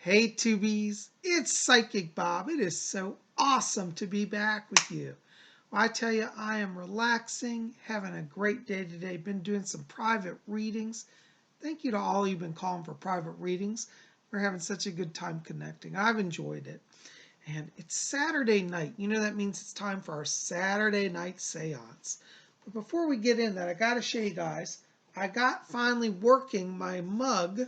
Hey Tubies, it's Psychic Bob. It is so awesome to be back with you. Well, I tell you, I am relaxing, having a great day today. Been doing some private readings. Thank you to all you've been calling for private readings. We're having such a good time connecting. I've enjoyed it. And it's Saturday night. You know that means it's time for our Saturday night seance. But before we get in that, I got to show you guys, I got finally working my mug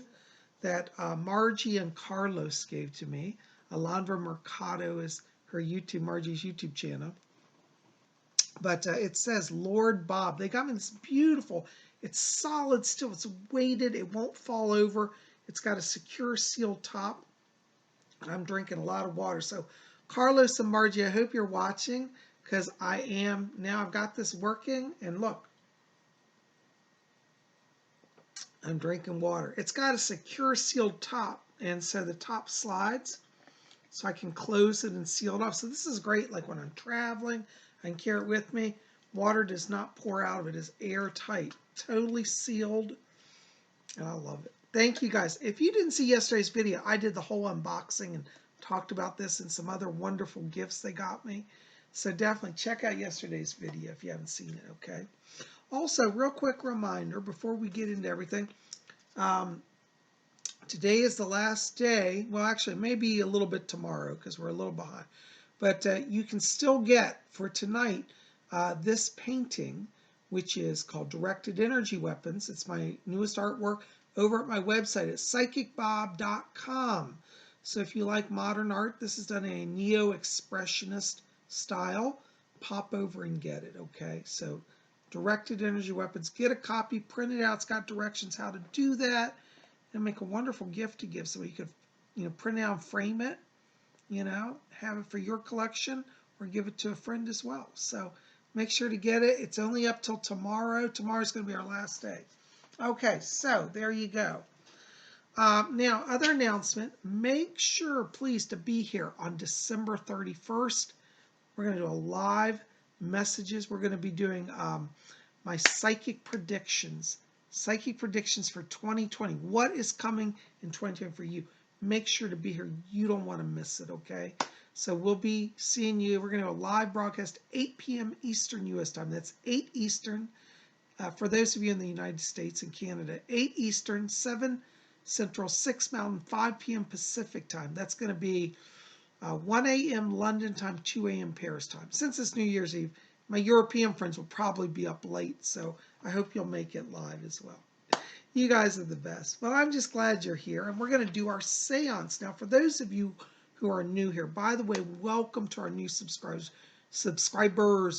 that Margie and Carlos gave to me. Alondra Mercado is her Margie's YouTube channel. But it says Lord Bob. They got me this beautiful, it's solid still, it's weighted, it won't fall over. It's got a secure sealed top. And I'm drinking a lot of water. So Carlos and Margie, I hope you're watching because I am. Now I've got this working and look, I'm drinking water. It's got a secure sealed top, and so the top slides, so I can close it and seal it off. So this is great, like when I'm traveling, I can carry it with me. Water does not pour out of it. It's airtight, totally sealed, and I love it. Thank you guys. If you didn't see yesterday's video, I did the whole unboxing and talked about this and some other wonderful gifts they got me. So definitely check out yesterday's video if you haven't seen it, okay? Also, real quick reminder before we get into everything, today is the last day. Well, actually, maybe a little bit tomorrow because we're a little behind. But you can still get, for tonight, this painting, which is called Directed Energy Weapons. It's my newest artwork over at my website at PsychicBob.com. So if you like modern art, this is done in a neo-expressionist style. Pop over and get it, okay? So Directed Energy Weapons. Get a copy, print it out. It's got directions how to do that. And make a wonderful gift to give. So you could, print it out and frame it, have it for your collection or give it to a friend as well. So make sure to get it. It's only up till tomorrow. Tomorrow's going to be our last day. Okay, so there you go. Now, other announcement. Make sure, please, to be here on December 31st. We're going to do a live messages. We're going to be doing my psychic predictions. Psychic predictions for 2020. What is coming in 2020 for you? Make sure to be here. You don't want to miss it, okay? So we'll be seeing you. We're going to do a live broadcast 8 p.m. Eastern U.S. time. That's 8 Eastern. For those of you in the United States and Canada, 8 Eastern, 7 Central, 6 Mountain, 5 p.m. Pacific time. That's going to be 1 a.m. London time, 2 a.m. Paris time. Since it's New Year's Eve, my European friends will probably be up late, so I hope you'll make it live as well. You guys are the best. Well, I'm just glad you're here, and we're going to do our seance. Now, for those of you who are new here, by the way, welcome to our new subscribers.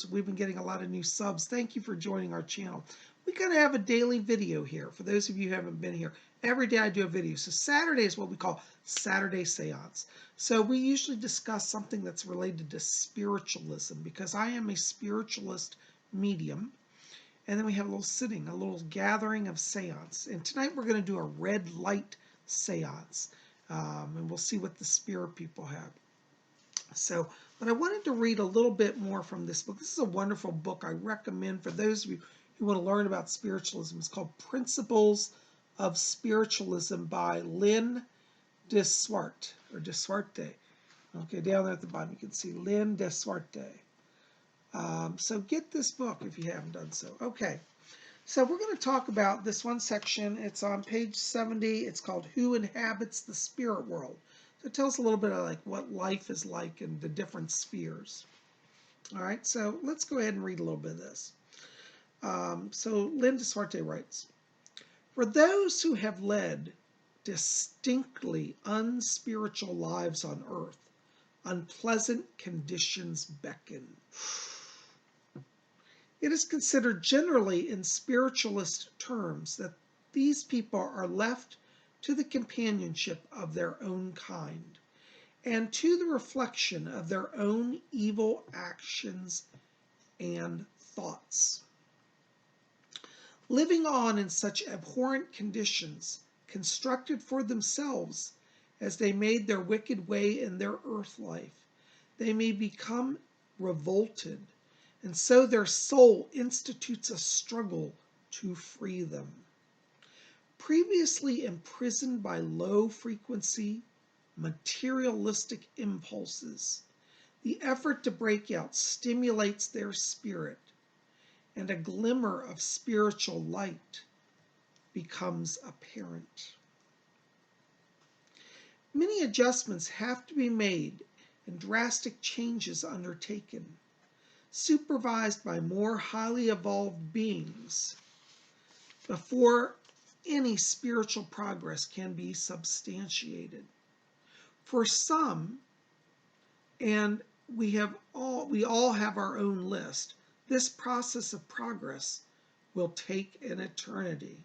We've been getting a lot of new subs. Thank you for joining our channel. We're going to have a daily video here. For those of you who haven't been here, every day I do a video. So Saturday is what we call Saturday Seance. So we usually discuss something that's related to spiritualism because I am a spiritualist medium. And then we have a little gathering of seance. And tonight we're going to do a red light seance. And we'll see what the spirit people have. So, but I wanted to read a little bit more from this book. This is a wonderful book I recommend for those of you who want to learn about spiritualism. It's called Principles of Spiritualism by Lynn Desuarte, or Desuarte. Okay, down there at the bottom you can see Lynn Desuarte. So get this book if you haven't done so. Okay, so we're going to talk about this one section. It's on page 70. It's called Who Inhabits the Spirit World. So it tells a little bit of like what life is like in the different spheres. All right, so let's go ahead and read a little bit of this. So Lynn Desuarte writes, for those who have led distinctly unspiritual lives on earth, unpleasant conditions beckon. It is considered generally in spiritualist terms that these people are left to the companionship of their own kind and to the reflection of their own evil actions and thoughts. Living on in such abhorrent conditions, constructed for themselves as they made their wicked way in their earth life, they may become revolted, and so their soul institutes a struggle to free them. Previously imprisoned by low frequency, materialistic impulses. The effort to break out stimulates their spirit, and a glimmer of spiritual light becomes apparent. Many adjustments have to be made and drastic changes undertaken, supervised by more highly evolved beings, before any spiritual progress can be substantiated. For some, and we all have our own list, this process of progress will take an eternity.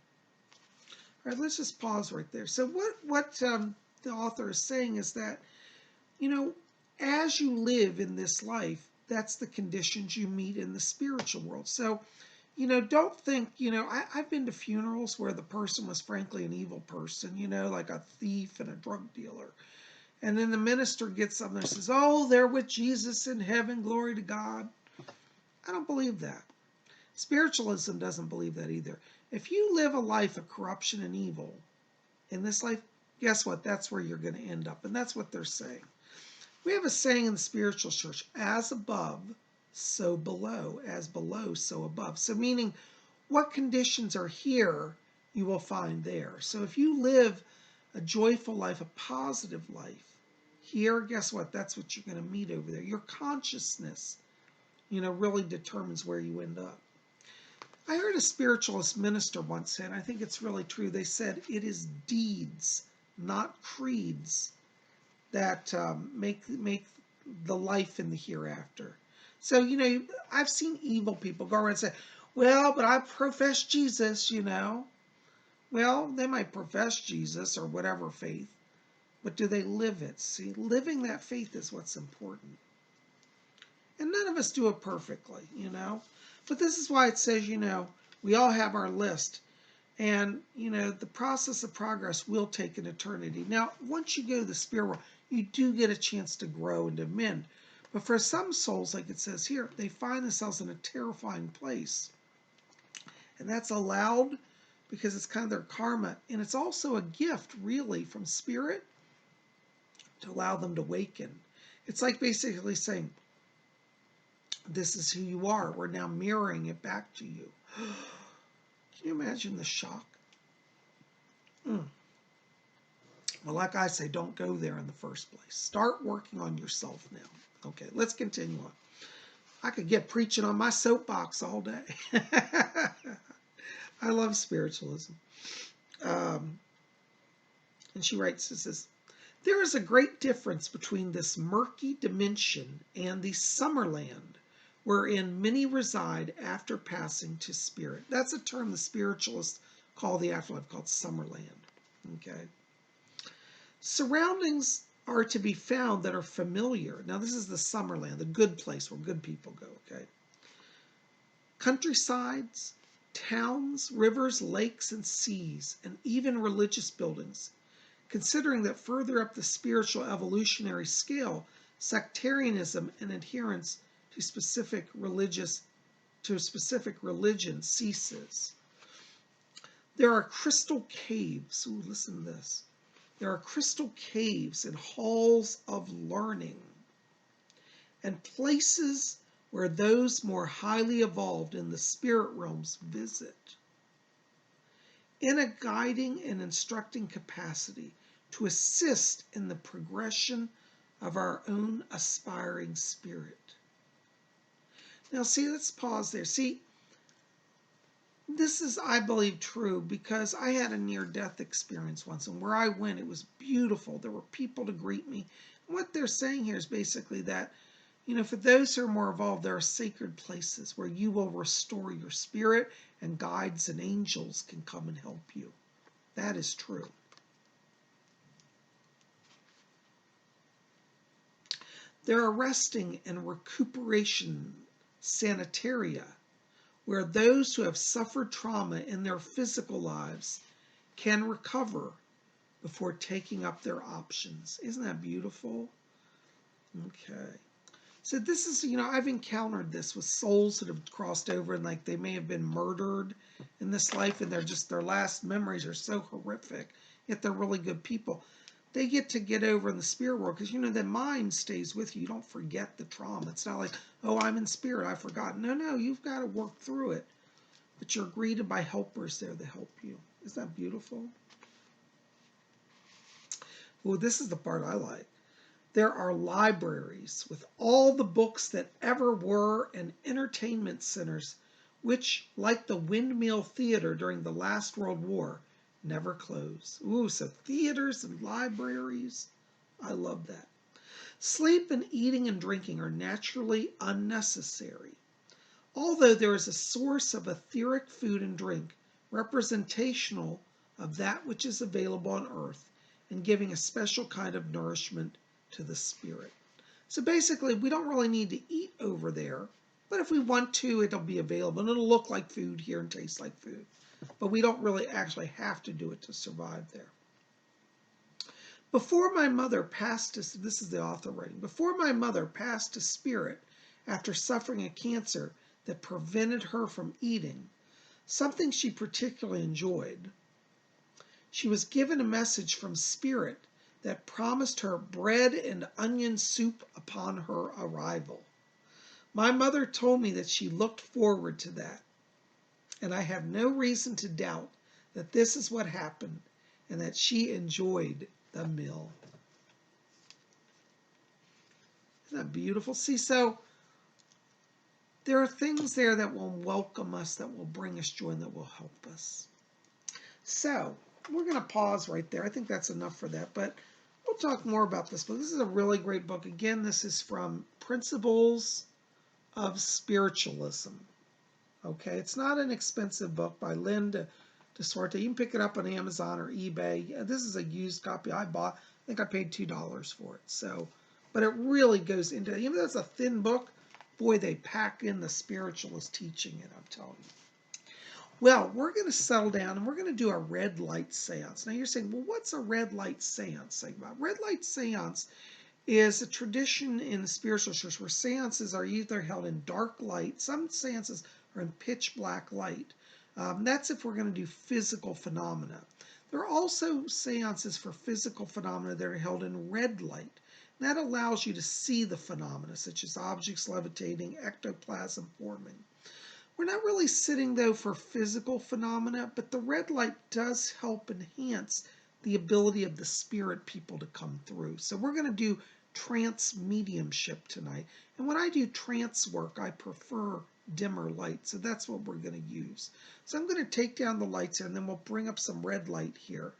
All right, let's just pause right there. So what the author is saying is that, as you live in this life, that's the conditions you meet in the spiritual world. So, don't think, I've been to funerals where the person was frankly an evil person, like a thief and a drug dealer. And then the minister gets up there and says, oh, they're with Jesus in heaven, glory to God. I don't believe that. Spiritualism doesn't believe that either. If you live a life of corruption and evil in this life, guess what? That's where you're going to end up. And that's what they're saying. We have a saying in the spiritual church, as above, so below. As below, so above. So meaning what conditions are here, you will find there. So if you live a joyful life, a positive life, here, guess what? That's what you're going to meet over there. Your consciousness, really determines where you end up. I heard a spiritualist minister once say, and I think it's really true, they said, it is deeds, not creeds, that make the life in the hereafter. So, I've seen evil people go around and say, well, but I profess Jesus, Well, they might profess Jesus or whatever faith, but do they live it? See, living that faith is what's important. And none of us do it perfectly, But this is why it says, we all have our list. And, the process of progress will take an eternity. Now, once you go to the spirit world, you do get a chance to grow and to mend. But for some souls, like it says here, they find themselves in a terrifying place. And that's allowed because it's kind of their karma. And it's also a gift, really, from spirit to allow them to awaken. It's like basically saying, this is who you are. We're now mirroring it back to you. Can you imagine the shock? Well, like I say, don't go there in the first place. Start working on yourself now. Okay, let's continue on. I could get preaching on my soapbox all day. I love spiritualism. And she writes, it says, there is a great difference between this murky dimension and the summerland, wherein many reside after passing to spirit. That's a term the spiritualists call the afterlife, called summerland. Okay. Surroundings are to be found that are familiar. Now, this is the summerland, the good place where good people go, okay? Countrysides, towns, rivers, lakes, and seas, and even religious buildings. Considering that further up the spiritual evolutionary scale, sectarianism and adherence to a specific religion ceases. There are crystal caves. Ooh, listen to this. There are crystal caves and halls of learning and places where those more highly evolved in the spirit realms visit in a guiding and instructing capacity to assist in the progression of our own aspiring spirit. Now, see, let's pause there. See, this is, I believe, true because I had a near-death experience once, and where I went, it was beautiful. There were people to greet me. And what they're saying here is basically that, for those who are more evolved, there are sacred places where you will restore your spirit, and guides and angels can come and help you. That is true. There are resting and recuperation sanitaria where those who have suffered trauma in their physical lives can recover before taking up their options. Isn't that beautiful? Okay. So this is, I've encountered this with souls that have crossed over and like they may have been murdered in this life and their last memories are so horrific, yet they're really good people. they get to get over in the spirit world, because, you know, the mind stays with you. You don't forget the trauma. It's not like, oh, I'm in spirit, I've forgotten. No, you've got to work through it. But you're greeted by helpers there to help you. Isn't that beautiful? Well, this is the part I like. There are libraries with all the books that ever were and entertainment centers which, like the Windmill Theater during the last World War, never close. Ooh, so theaters and libraries. I love that. Sleep and eating and drinking are naturally unnecessary. Although there is a source of etheric food and drink representational of that which is available on earth and giving a special kind of nourishment to the spirit. So basically, we don't really need to eat over there, but if we want to, it'll be available. And it'll look like food here and taste like food. But we don't really actually have to do it to survive there. Before my mother passed to, this is the author writing, before my mother passed to spirit after suffering a cancer that prevented her from eating, something she particularly enjoyed, she was given a message from spirit that promised her bread and onion soup upon her arrival. My mother told me that she looked forward to that, and I have no reason to doubt that this is what happened and that she enjoyed the meal. Isn't that beautiful? See, so there are things there that will welcome us, that will bring us joy, and that will help us. So we're going to pause right there. I think that's enough for that, but we'll talk more about this book. This is a really great book. Again, this is from Principles of Spiritualism. Okay, it's not an expensive book by Lynn DeSorte. You can pick it up on Amazon or eBay. This is a used copy I bought. I think I paid $2 for it. So, but it really goes into, even though it's a thin book, boy, they pack in the spiritualist teaching in it, I'm telling you. Well, we're going to settle down and we're going to do a red light seance. Now you're saying, well, what's a red light seance? Red light seance is a tradition in the spiritual church where seances are either held in dark light. Some seances are in pitch black light. That's if we're going to do physical phenomena. There are also seances for physical phenomena that are held in red light. That allows you to see the phenomena, such as objects levitating, ectoplasm forming. We're not really sitting, though, for physical phenomena, but the red light does help enhance the ability of the spirit people to come through. So we're going to do trance mediumship tonight. And when I do trance work, I prefer dimmer light. So that's what we're going to use. So I'm going to take down the lights here, and then we'll bring up some red light here.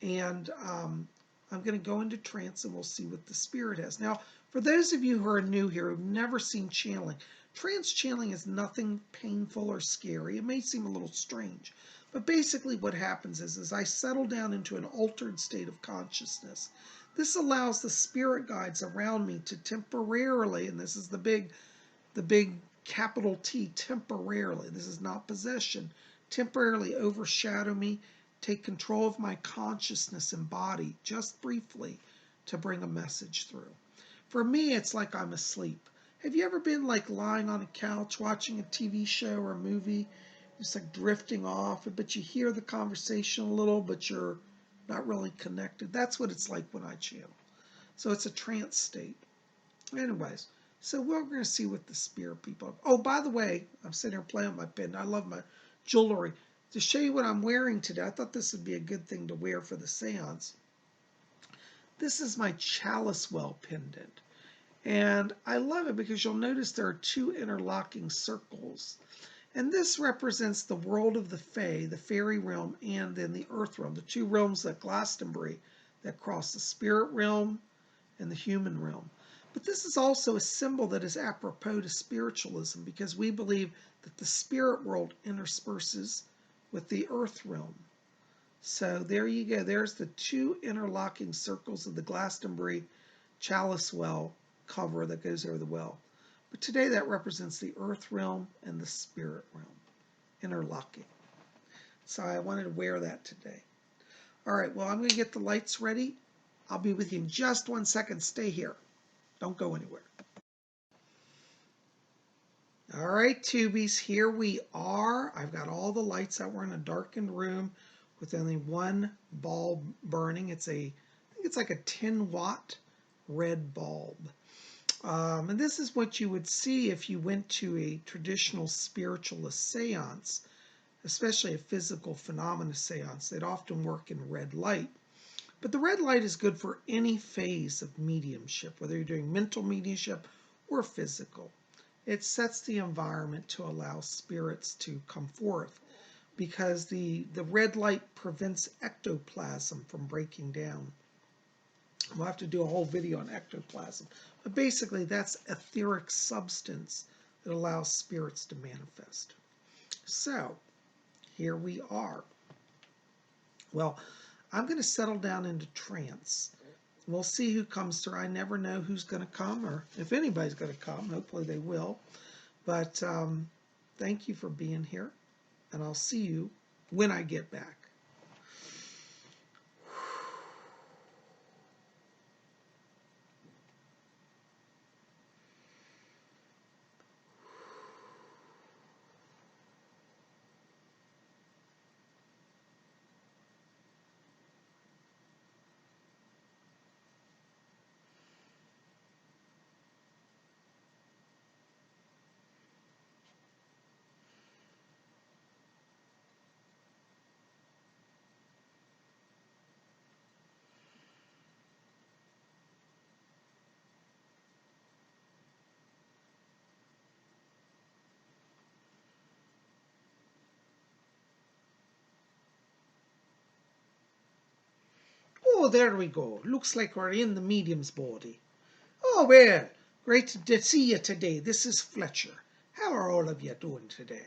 And I'm going to go into trance, and we'll see what the spirit has. Now, for those of you who are new here, who've never seen channeling, trance channeling is nothing painful or scary. It may seem a little strange, but basically what happens is I settle down into an altered state of consciousness. This allows the spirit guides around me to temporarily, and this is the big capital T, temporarily, this is not possession, temporarily overshadow me, take control of my consciousness and body, just briefly, to bring a message through. For me, it's like I'm asleep. Have you ever been like lying on a couch watching a TV show or a movie, just like drifting off, but you hear the conversation a little, but you're not really connected? That's what it's like when I channel. So it's a trance state. Anyways, so we're going to see what the spirit people have. Oh, by the way, I'm sitting here playing with my pen. I love my jewelry. To show you what I'm wearing today, I thought this would be a good thing to wear for the seance. This is my chalice well pendant. And I love it because you'll notice there are two interlocking circles. And this represents the world of the Fae, the fairy realm, and then the earth realm, the two realms at Glastonbury that cross the spirit realm and the human realm. But this is also a symbol that is apropos to spiritualism because we believe that the spirit world intersperses with the earth realm. So there you go. There's the two interlocking circles of the Glastonbury chalice well cover that goes over the well. But today that represents the earth realm and the spirit realm interlocking. So I wanted to wear that today. All right, well, I'm going to get the lights ready. I'll be with you in just 1 second. Stay here. Don't go anywhere. All right, tubies, here we are. I've got all the lights out. We're in a darkened room with only one bulb burning. It's a think it's like a 10-watt red bulb. And this is what you would see if you went to a traditional spiritualist seance, especially a physical phenomena seance. They'd often work in red light. But the red light is good for any phase of mediumship, whether you're doing mental mediumship or physical. It sets the environment to allow spirits to come forth, because the red light prevents ectoplasm from breaking down. We'll have to do a whole video on ectoplasm. But basically, that's etheric substance that allows spirits to manifest. So, here we are. Well, I'm going to settle down into trance. We'll see who comes through. I never know who's going to come or if anybody's going to come. Hopefully they will. But thank you for being here, and I'll see you when I get back. Oh, there we go. Looks like we're in the medium's body. Oh, well, great to see you today. This is Fletcher. How are all of you doing today?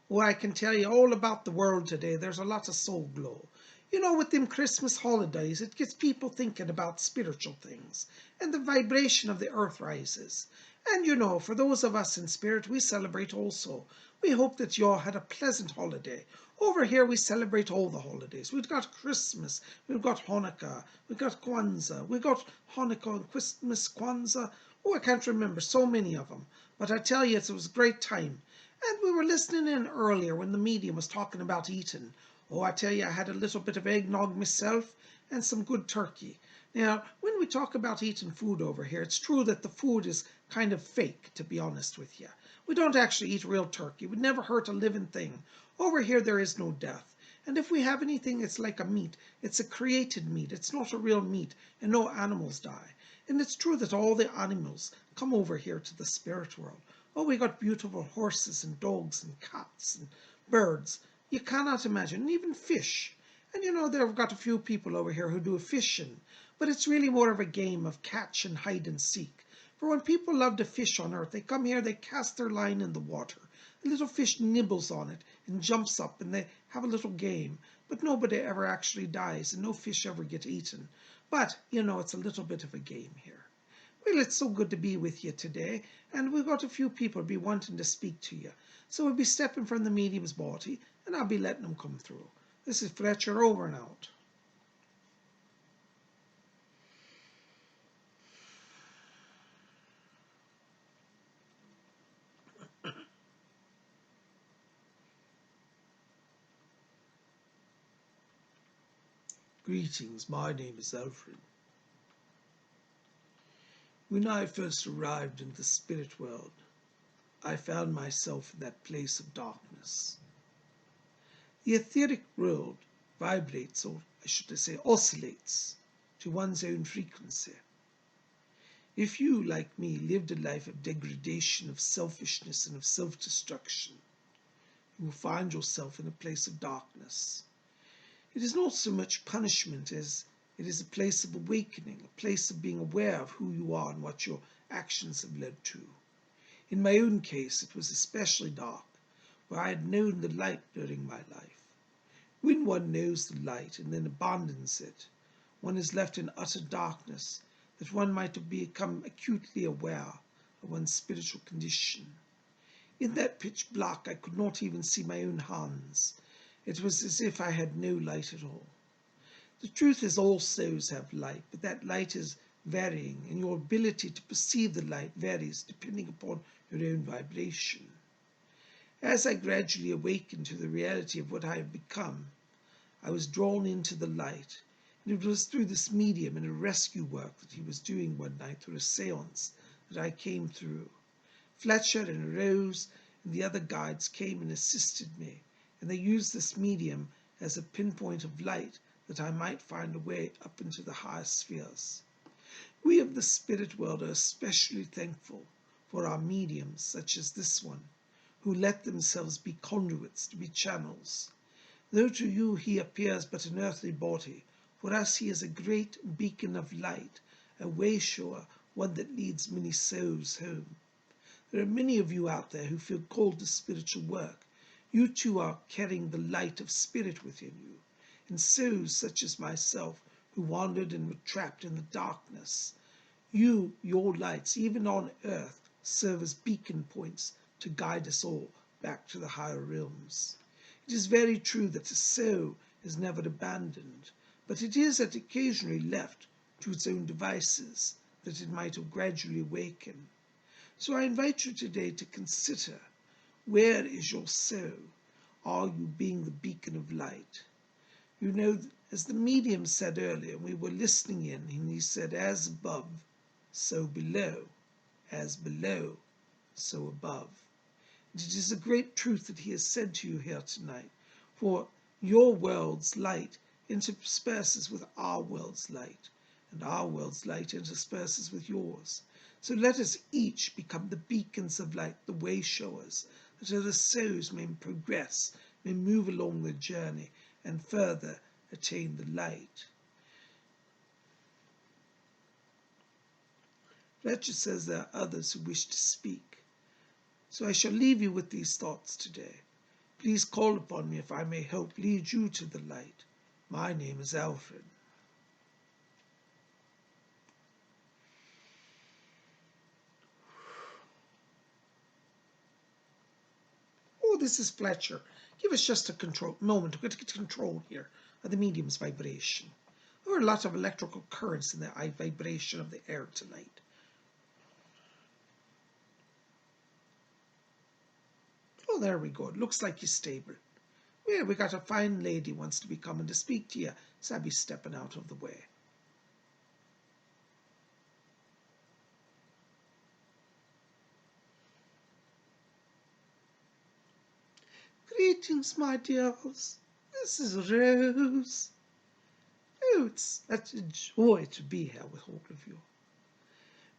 Well, I can tell you all about the world today. There's a lot of soul glow. You know, with them Christmas holidays, it gets people thinking about spiritual things, and the vibration of the earth rises. And you know, for those of us in spirit, we celebrate also. We hope that you all had a pleasant holiday. Over here, we celebrate all the holidays. We've got Christmas, we've got Hanukkah, we've got Kwanzaa, we've got Hanukkah and Christmas, Kwanzaa. Oh, I can't remember, so many of them. But I tell you, it was a great time. And we were listening in earlier when the medium was talking about eating. Oh, I tell you, I had a little bit of eggnog myself and some good turkey. Now, when we talk about eating food over here, it's true that the food is kind of fake, to be honest with you. We don't actually eat real turkey. We'd never hurt a living thing. Over here, there is no death. And if we have anything, it's like a meat. It's a created meat. It's not a real meat, and no animals die. And it's true that all the animals come over here to the spirit world. Oh, we got beautiful horses and dogs and cats and birds. You cannot imagine. And even fish. And you know, they've got a few people over here who do fishing. But it's really more of a game of catch and hide and seek. For when people love to fish on earth, they come here, they cast their line in the water. A little fish nibbles on it and jumps up, and they have a little game. But nobody ever actually dies, and no fish ever get eaten. But, you know, it's a little bit of a game here. Well, it's so good to be with you today, and we've got a few people be wanting to speak to you. So we'll be stepping from the medium's body, and I'll be letting them come through. This is Fletcher, over and out. Greetings, my name is Alfred. When I first arrived in the spirit world, I found myself in that place of darkness. The etheric world vibrates, or I should say oscillates, to one's own frequency. If you, like me, lived a life of degradation, of selfishness, and of self-destruction, you will find yourself in a place of darkness. It is not so much punishment as it is a place of awakening, a place of being aware of who you are and what your actions have led to. In my own case, it was especially dark, where I had known the light during my life. When one knows the light and then abandons it, one is left in utter darkness, that one might have become acutely aware of one's spiritual condition. In that pitch black, I could not even see my own hands. It was as if I had no light at all. The truth is, all souls have light, but that light is varying, and your ability to perceive the light varies depending upon your own vibration. As I gradually awakened to the reality of what I had become, I was drawn into the light, And it was through this medium and a rescue work that he was doing one night through a seance that I came through. Fletcher and Rose and the other guides came and assisted me, and they used this medium as a pinpoint of light that I might find a way up into the higher spheres. We of the spirit world are especially thankful for our mediums, such as this one, who let themselves be conduits, to be channels. Though to you he appears but an earthly body, for us he is a great beacon of light, a way-shower, one that leads many souls home. There are many of you out there who feel called to spiritual work. You too are carrying the light of spirit within you, and souls such as myself who wandered and were trapped in the darkness. Your lights, even on earth, serve as beacon points to guide us all back to the higher realms. It is very true that a soul is never abandoned, but it is occasionally left to its own devices that it might have gradually awakened. So I invite you today to consider, where is your soul? Are you being the beacon of light? You know, as the medium said earlier, we were listening in, and he said, as above, so below, as below, so above. And it is a great truth that he has said to you here tonight, for your world's light intersperses with our world's light, and our world's light intersperses with yours. So let us each become the beacons of light, the way showers, that other souls may progress, may move along the journey, and further attain the light. Fletcher says there are others who wish to speak. So I shall leave you with these thoughts today. Please call upon me if I may help lead you to the light. My name is Alfred. Oh, this is Fletcher. Give us just a moment. We're going to get control here of the medium's vibration. There are a lot of electrical currents in the vibration of the air tonight. Oh, there we go. It looks like he's stable. Well, we got a fine lady wants to be coming to speak to you, so I'll be stepping out of the way. Greetings, my dears. This is Rose. Oh, it's such a joy to be here with all of you.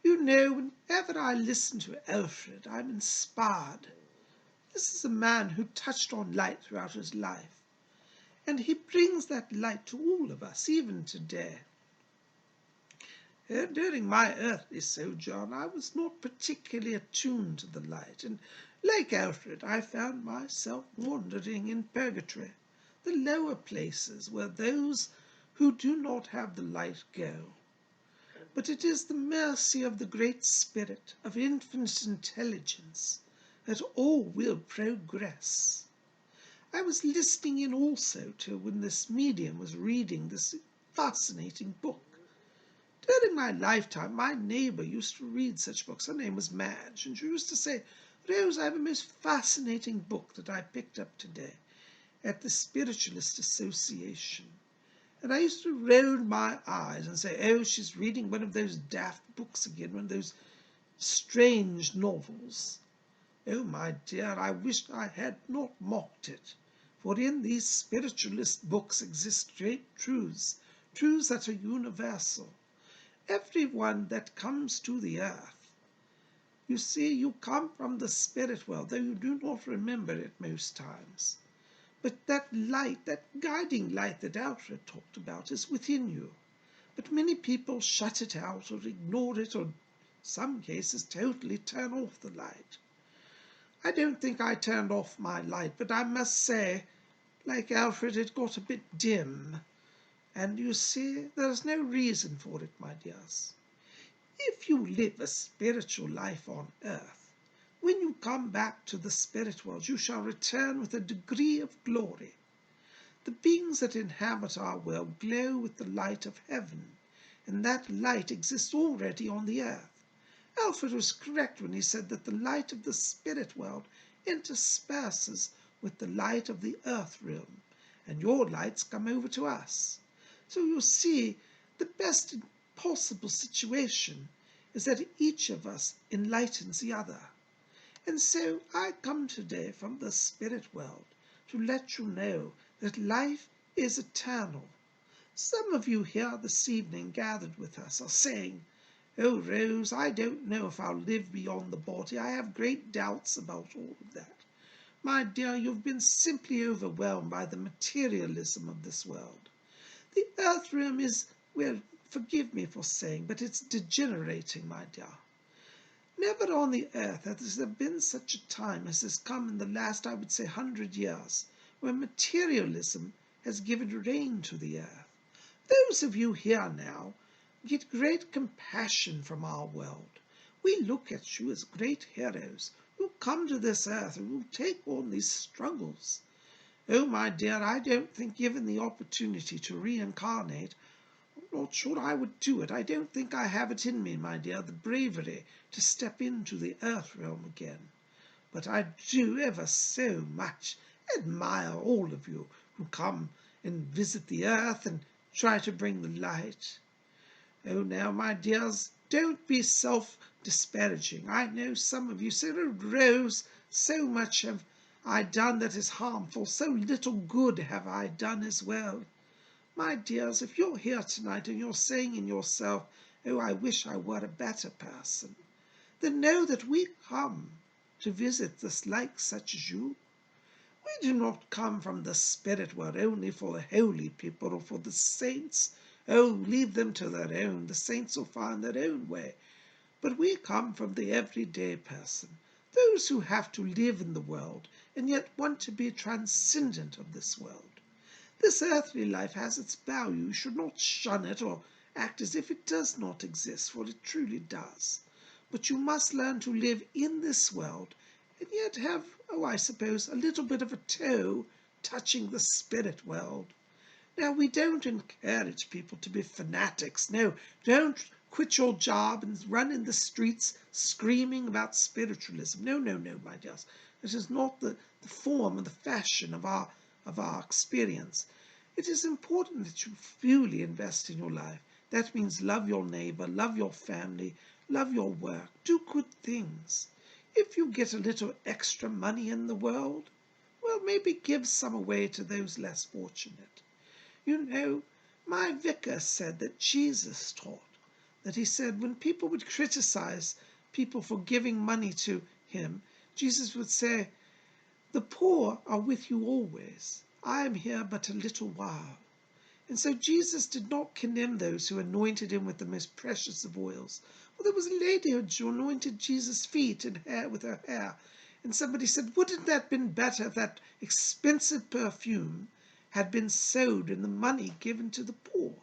You know, whenever I listen to Alfred, I'm inspired. This is a man who touched on light throughout his life, and he brings that light to all of us, even today. During my earthly sojourn, I was not particularly attuned to the light, and like Alfred, I found myself wandering in purgatory, the lower places where those who do not have the light go. But it is the mercy of the Great Spirit, of infinite intelligence, that all will progress. I was listening in also to when this medium was reading this fascinating book. During my lifetime, my neighbor used to read such books. Her name was Madge, and she used to say, Rose, I have a most fascinating book that I picked up today at the Spiritualist Association. And I used to roll my eyes and say, oh, she's reading one of those daft books again, one of those strange novels. Oh, my dear, I wished I had not mocked it, for in these spiritualist books exist great truths, truths that are universal. Everyone that comes to the earth, you see, you come from the spirit world, though you do not remember it most times. But that light, that guiding light that Alfred talked about is within you. But many people shut it out or ignore it, or in some cases totally turn off the light. I don't think I turned off my light, but I must say, like Alfred, it got a bit dim. And you see, there's no reason for it, my dears. If you live a spiritual life on earth, when you come back to the spirit world, you shall return with a degree of glory. The beings that inhabit our world glow with the light of heaven, and that light exists already on the earth. Alfred was correct when he said that the light of the spirit world intersperses with the light of the earth realm, and your lights come over to us. So you see, the best possible situation is that each of us enlightens the other. And so I come today from the spirit world to let you know that life is eternal. Some of you here this evening gathered with us are saying, "Oh, Rose, I don't know if I'll live beyond the body. I have great doubts about all of that." My dear, you've been simply overwhelmed by the materialism of this world. The earth realm is, well, forgive me for saying, but it's degenerating, my dear. Never on the earth has there been such a time as has come in the last, I would say, 100 years, where materialism has given rein to the earth. Those of you here now get great compassion from our world. We look at you as great heroes who come to this earth and who take on these struggles. Oh, my dear, I don't think given the opportunity to reincarnate, I'm not sure I would do it. I don't think I have it in me, my dear, the bravery to step into the earth realm again. But I do ever so much admire all of you who come and visit the earth and try to bring the light. Oh, now, my dears, don't be self-disparaging. I know some of you say, "Oh, Rose, so much have I done that is harmful, so little good have I done as well." My dears, if you're here tonight and you're saying in yourself, "Oh, I wish I were a better person," then know that we come to visit this like such as you. We do not come from the spirit world only for the holy people or for the saints. Oh, leave them to their own. The saints will find their own way. But we come from the everyday person, those who have to live in the world and yet want to be transcendent of this world. This earthly life has its value. You should not shun it or act as if it does not exist, for it truly does. But you must learn to live in this world and yet have, oh, I suppose, a little bit of a toe touching the spirit world. Now, we don't encourage people to be fanatics. No, don't quit your job and run in the streets screaming about spiritualism. No, no, no, my dears. This is not the form or the fashion of our experience. It is important that you fully invest in your life. That means love your neighbor, love your family, love your work, do good things. If you get a little extra money in the world, well, maybe give some away to those less fortunate. You know, my vicar said that Jesus taught, that he said when people would criticize people for giving money to him, Jesus would say, "The poor are with you always. I am here but a little while." And so Jesus did not condemn those who anointed him with the most precious of oils. Well, there was a lady who anointed Jesus' feet and hair with her hair. And somebody said, "Wouldn't that have been better if that expensive perfume had been sowed and the money given to the poor?"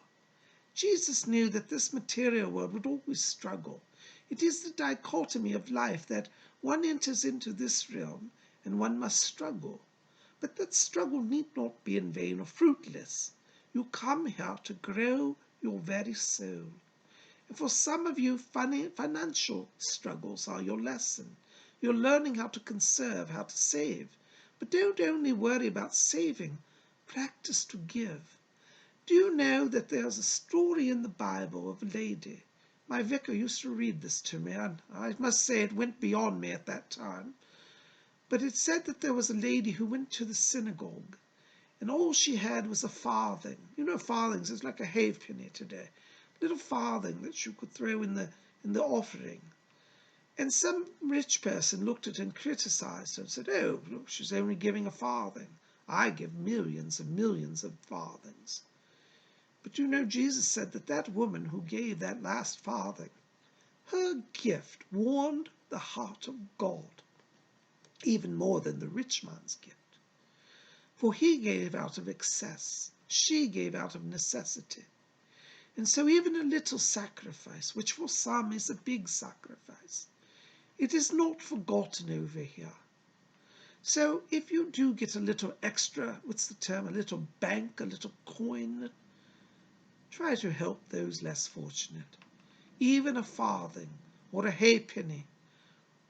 Jesus knew that this material world would always struggle. It is the dichotomy of life that one enters into this realm and one must struggle. But that struggle need not be in vain or fruitless. You come here to grow your very soul. And for some of you, financial struggles are your lesson. You're learning how to conserve, how to save. But don't only worry about saving, practice to give. Do you know that there's a story in the Bible of a lady? My vicar used to read this to me, and I must say it went beyond me at that time. But it said that there was a lady who went to the synagogue, and all she had was a farthing. You know, farthings is like a halfpenny today. Little farthing that she could throw in the offering. And some rich person looked at her and criticized her and said, "Oh, look, she's only giving a farthing. I give millions and millions of farthings." But you know, Jesus said that that woman who gave that last farthing, her gift warmed the heart of God even more than the rich man's gift. For he gave out of excess, she gave out of necessity. And so even a little sacrifice, which for some is a big sacrifice, it is not forgotten over here. So if you do get a little extra, what's the term, a little bank, a little coin, try to help those less fortunate. Even a farthing or a halfpenny,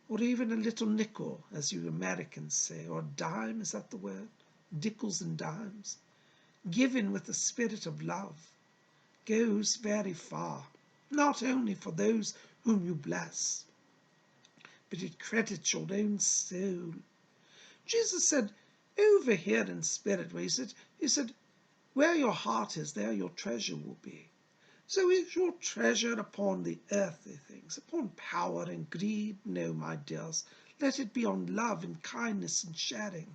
or even a little nickel, as you Americans say, or a dime, is that the word? Dickels and dimes. Given with the spirit of love. goes very far, not only for those whom you bless, but it credits your own soul. Jesus said, over here in spirit, where he said, where your heart is, there your treasure will be. So is your treasure upon the earthly things, upon power and greed? No, my dears. Let it be on love and kindness and sharing.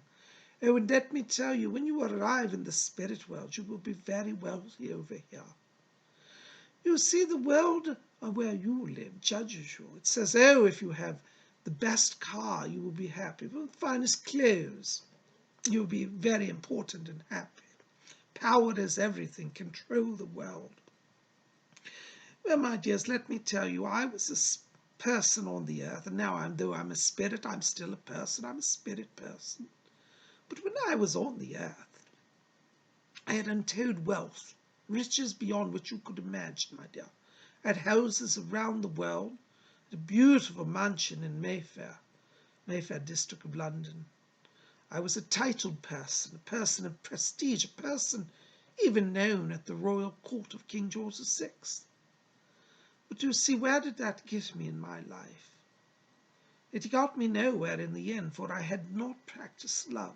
Oh, and let me tell you, when you arrive in the spirit world, you will be very wealthy over here. You see, the world where you live judges you. It says, oh, if you have the best car, you will be happy. With the finest clothes, you will be very important and happy. Power is everything. Control the world. Well, my dears, let me tell you, I was a person on the earth, and now though I'm a spirit, I'm still a person. I'm a spirit person. But when I was on the earth, I had untold wealth, riches beyond what you could imagine, my dear. I had houses around the world, a beautiful mansion in Mayfair district of London. I was a titled person, a person of prestige, a person even known at the royal court of King George VI. But you see, where did that get me in my life? It got me nowhere in the end, for I had not practiced love.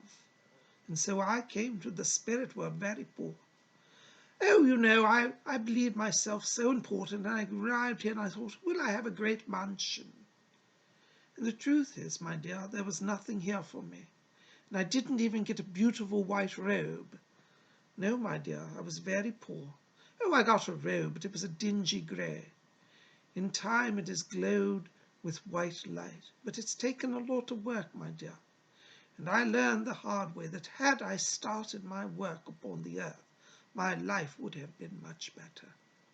And so I came to the spirit world very poor. Oh, you know, I believed myself so important, and I arrived here and I thought, will I have a great mansion? And the truth is, my dear, there was nothing here for me. And I didn't even get a beautiful white robe. No, my dear, I was very poor. Oh, I got a robe, but it was a dingy grey. In time it has glowed with white light, but it's taken a lot of work, my dear. And I learned the hard way that had I started my work upon the earth, my life would have been much better.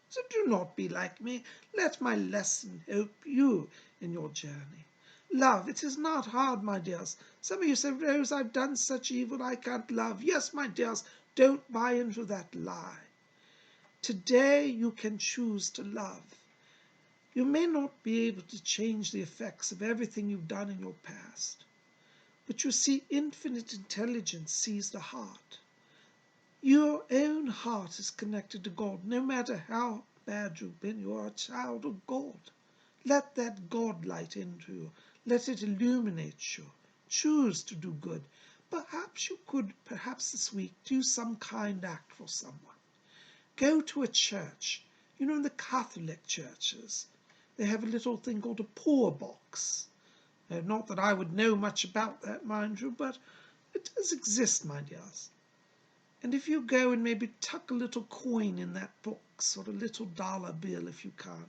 So do not be like me. Let my lesson help you in your journey. Love, it is not hard, my dears. Some of you say, Rose, I've done such evil, I can't love. Yes, my dears, don't buy into that lie. Today you can choose to love. You may not be able to change the effects of everything you've done in your past, but you see, infinite intelligence sees the heart. Your own heart is connected to God. No matter how bad you've been, you are a child of God. Let that God light into you. Let it illuminate you. Choose to do good. Perhaps you could, this week, do some kind act for someone. Go to a church. You know, in the Catholic churches, they have a little thing called a poor box. Not that I would know much about that, mind you, but it does exist, my dears. And if you go and maybe tuck a little coin in that box, or a little dollar bill if you can,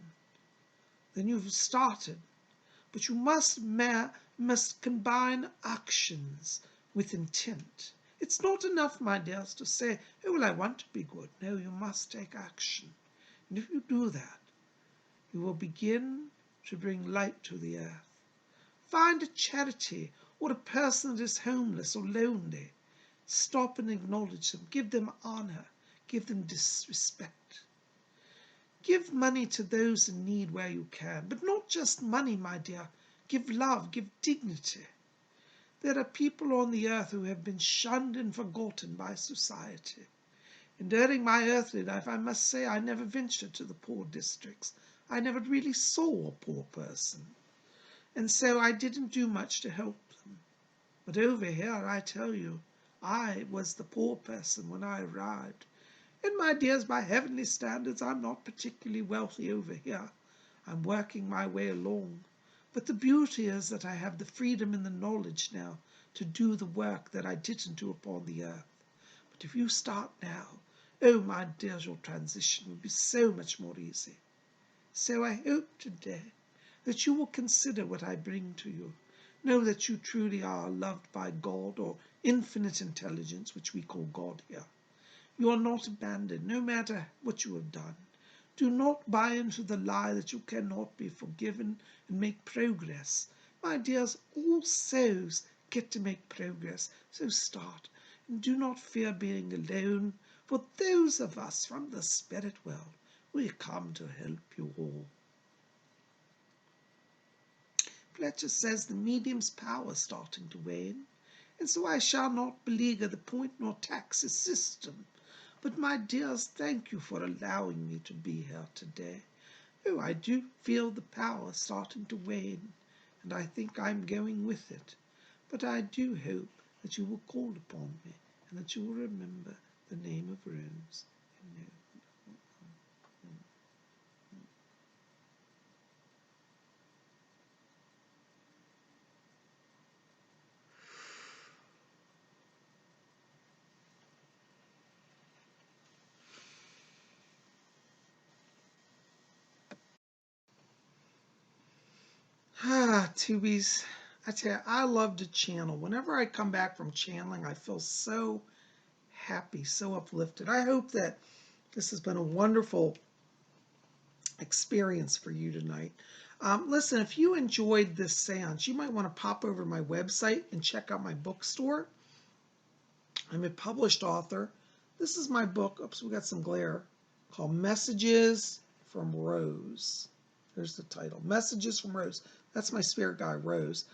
then you've started. But you must combine actions with intent. It's not enough, my dears, to say, oh, well, I want to be good. No, you must take action. And if you do that, you will begin to bring light to the earth. Find a charity or a person that is homeless or lonely. Stop and acknowledge them. Give them honor. Give them disrespect. Give money to those in need where you can. But not just money, my dear. Give love. Give dignity. There are people on the earth who have been shunned and forgotten by society. And during my earthly life, I must say, I never ventured to the poor districts. I never really saw a poor person. And so I didn't do much to help them. But over here, I tell you, I was the poor person when I arrived. And my dears, by heavenly standards, I'm not particularly wealthy over here. I'm working my way along. But the beauty is that I have the freedom and the knowledge now to do the work that I didn't do upon the earth. But if you start now, oh, my dears, your transition will be so much more easy. So I hope today that you will consider what I bring to you. Know that you truly are loved by God, or infinite intelligence, which we call God here. You are not abandoned, no matter what you have done. Do not buy into the lie that you cannot be forgiven and make progress. My dears, all souls get to make progress, so start. And do not fear being alone, for those of us from the spirit world, we come to help you all. Fletcher says the medium's power is starting to wane, and so I shall not beleaguer the point nor tax his system. But my dears, thank you for allowing me to be here today. Oh, I do feel the power starting to wane, and I think I'm going with it. But I do hope that you will call upon me, and that you will remember the name of Rose. Ah, Tubies, I tell you, I love to channel. Whenever I come back from channeling, I feel so happy, so uplifted. I hope that this has been a wonderful experience for you tonight. Listen, if you enjoyed this seance, you might want to pop over to my website and check out my bookstore. I'm a published author. This is my book. Oops, we got some glare. Called Messages from Rose. There's the title, Messages from Rose. That's my spirit guide, Rose.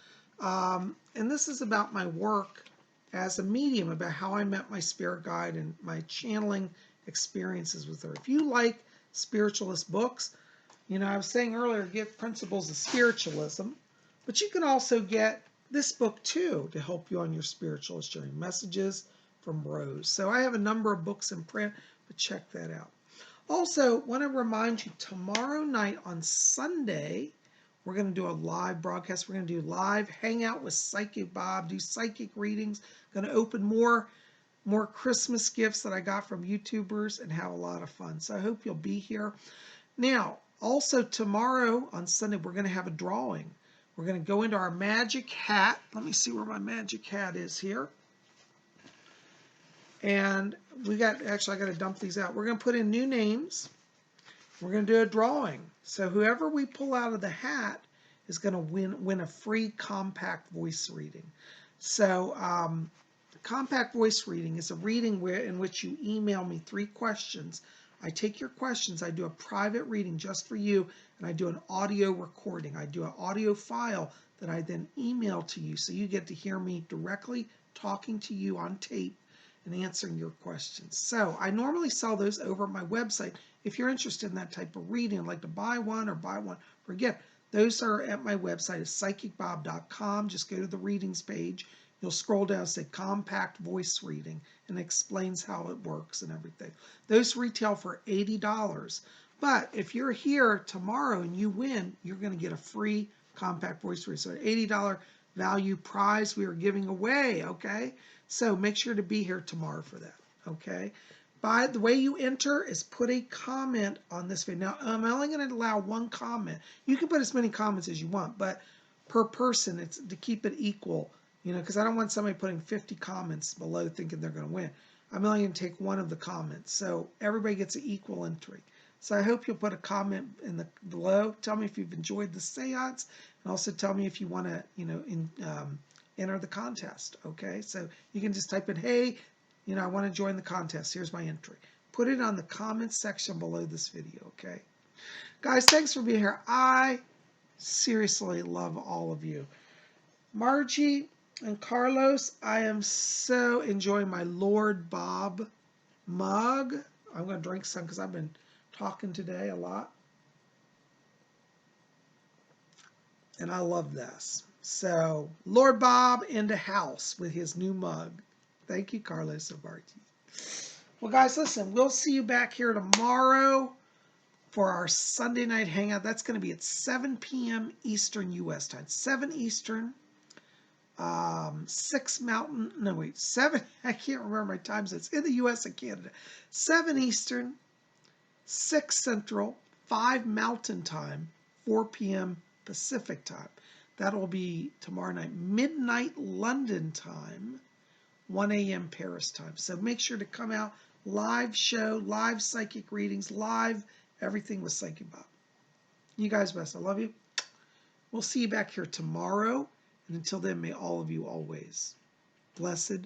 And this is about my work as a medium, about how I met my spirit guide and my channeling experiences with her. If you like spiritualist books, you know, I was saying earlier, get Principles of Spiritualism, but you can also get this book too to help you on your spiritualist journey, Messages from Rose. So I have a number of books in print, but check that out. Also, want to remind you, tomorrow night on Sunday, we're going to do a live broadcast. We're going to do live hangout with Psychic Bob, do psychic readings, going to open more Christmas gifts that I got from YouTubers and have a lot of fun. So I hope you'll be here. Now, also tomorrow on Sunday, we're going to have a drawing. We're going to go into our magic hat. Let me see where my magic hat is here. And actually, I got to dump these out. We're going to put in new names. We're going to do a drawing. So whoever we pull out of the hat is going to win a free compact voice reading. So compact voice reading is a reading in which you email me 3 questions. I take your questions. I do a private reading just for you, and I do an audio recording. I do an audio file that I then email to you, so you get to hear me directly talking to you on tape and answering your questions. So I normally sell those over at my website. If you're interested in that type of reading, like to buy one or buy one for a gift, those are at my website. It's PsychicBob.com. Just go to the readings page. You'll scroll down and say compact voice reading, and it explains how it works and everything. Those retail for $80. But if you're here tomorrow and you win, you're going to get a free compact voice reading. So an $80 value prize we are giving away, okay? So make sure to be here tomorrow for that, okay? By the way you enter is put a comment on this video. Now, I'm only going to allow 1 comment. You can put as many comments as you want, but per person, it's to keep it equal, you know, because I don't want somebody putting 50 comments below thinking they're going to win. I'm only going to take 1 of the comments, so everybody gets an equal entry. So I hope you'll put a comment in below. Tell me if you've enjoyed the seance, and also tell me if you want to, you know, enter the contest, okay? So you can just type in, hey, you know, I want to join the contest. Here's my entry. Put it on the comments section below this video, okay? Guys, thanks for being here. I seriously love all of you. Margie and Carlos, I am so enjoying my Lord Bob mug. I'm going to drink some because I've been talking today a lot. And I love this. So, Lord Bob in the house with his new mug. Thank you, Carlos and Margie. Well, guys, listen, we'll see you back here tomorrow for our Sunday night hangout. That's going to be at 7 p.m. Eastern U.S. time. 7 Eastern, 6 Mountain, no, wait, 7, I can't remember my time zones. In the U.S. and Canada. 7 Eastern, 6 Central, 5 Mountain time, 4 p.m. Pacific time. That will be tomorrow night. Midnight London time, 1 a.m. Paris time. So make sure to come out. Live show, live psychic readings, live everything with Psychic Bob. You guys best. I love you. We'll see you back here tomorrow. And until then, may all of you always blessed